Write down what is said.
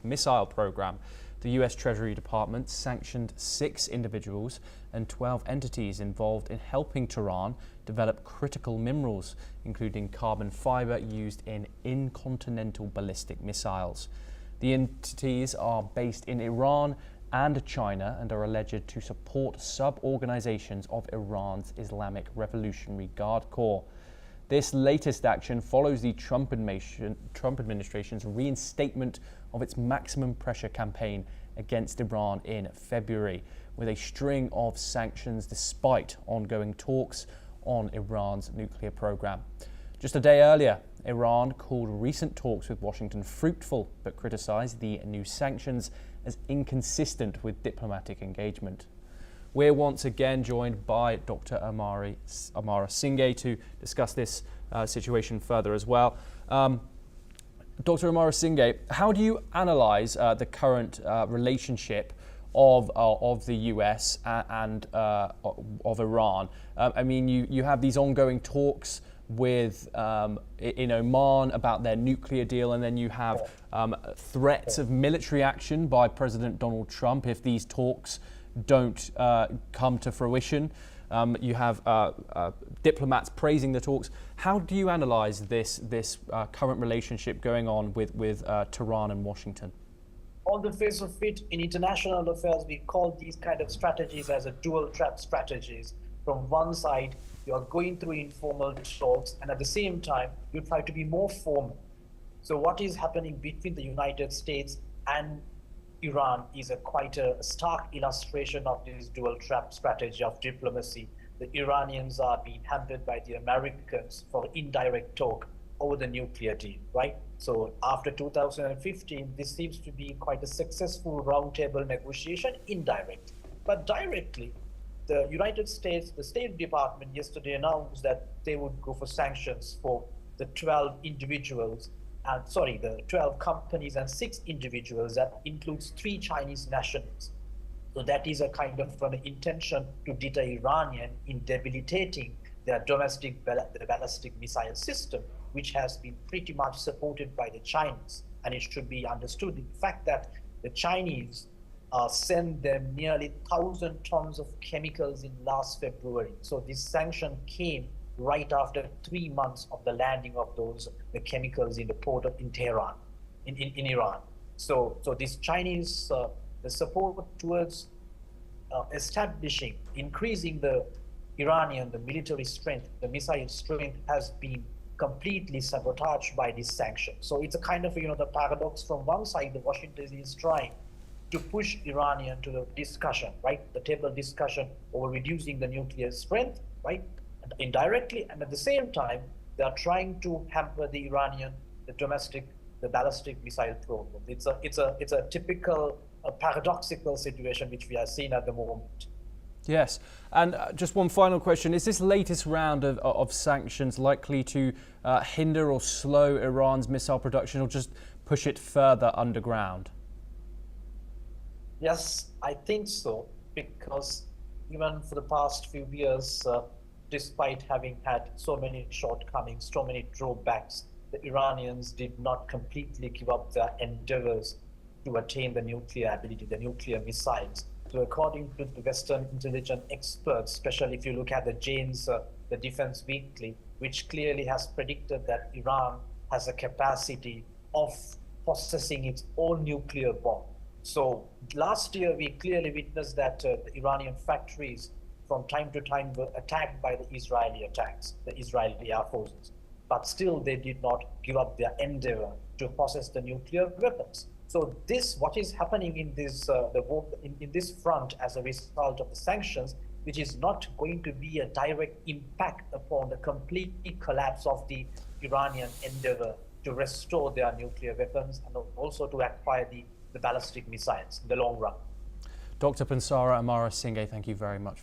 ballistic missile program. The US Treasury Department sanctioned 6 individuals and 12 entities involved in helping Tehran develop critical minerals, including carbon fiber used in intercontinental ballistic missiles. The entities are based in Iran and China and are alleged to support sub-organizations of Iran's Islamic Revolutionary Guard Corps. This latest action follows the Trump administration's reinstatement of its maximum pressure campaign against Iran in February, with a string of sanctions despite ongoing talks on Iran's nuclear program. Just a day earlier, Iran called recent talks with Washington fruitful, but criticized the new sanctions as inconsistent with diplomatic engagement. We're once again joined by Dr. Amara Singay to discuss this situation further as well. Dr. Amara Singay, how do you analyze the current relationship of the US and of Iran? I mean, you have these ongoing talks with in Oman about their nuclear deal, and then you have threats of military action by President Donald Trump if these talks don't come to fruition. You have diplomats praising the talks. How do you analyze this current relationship going on with Tehran and Washington? On the face of it, in international affairs, we call these kind of strategies as a dual trap strategies. From one side, you are going through informal talks, and at the same time, you try to be more formal. So what is happening between the United States and Iran is quite a stark illustration of this dual trap strategy of diplomacy. The Iranians are being hampered by the Americans for indirect talk over the nuclear deal, right? So after 2015, this seems to be quite a successful roundtable negotiation, indirect. But directly, the United States, the State Department yesterday announced that they would go for sanctions for the 12 individuals, the 12 companies and 6 individuals. That includes 3 Chinese nationals. So that is a kind of an intention to deter Iranian in debilitating their domestic ballistic missile system, which has been pretty much supported by the Chinese. And it should be understood the fact that the Chinese sent them nearly 1,000 tons of chemicals in last February. So this sanction came right after 3 months of the landing of the chemicals in the port in Tehran, in Iran. So this Chinese the support towards increasing the Iranian, the military strength, the missile strength has been completely sabotaged by this sanction. So it's a kind of, the paradox. From one side, the Washington is trying to push Iranian to the discussion, right? The table discussion over reducing the nuclear strength, right? And indirectly, and at the same time, they are trying to hamper the Iranian, the ballistic missile program. It's a typical, paradoxical situation which we are seeing at the moment. Yes, and just one final question. Is this latest round of sanctions likely to hinder or slow Iran's missile production, or just push it further underground? Yes, I think so, because even for the past few years, despite having had so many shortcomings, so many drawbacks, the Iranians did not completely give up their endeavors to attain the nuclear ability, the nuclear missiles. So according to the Western intelligence experts, especially if you look at the Jane's, the Defense Weekly, which clearly has predicted that Iran has a capacity of possessing its own nuclear bomb. So last year, we clearly witnessed that the Iranian factories from time to time were attacked by the Israeli Air Forces. But still, they did not give up their endeavor to possess the nuclear weapons. So what is happening in this in this front as a result of the sanctions, which is not going to be a direct impact upon the complete collapse of the Iranian endeavor to restore their nuclear weapons and also to acquire the ballistic missiles in the long run. Dr. Pansara Amara Singay, thank you very much.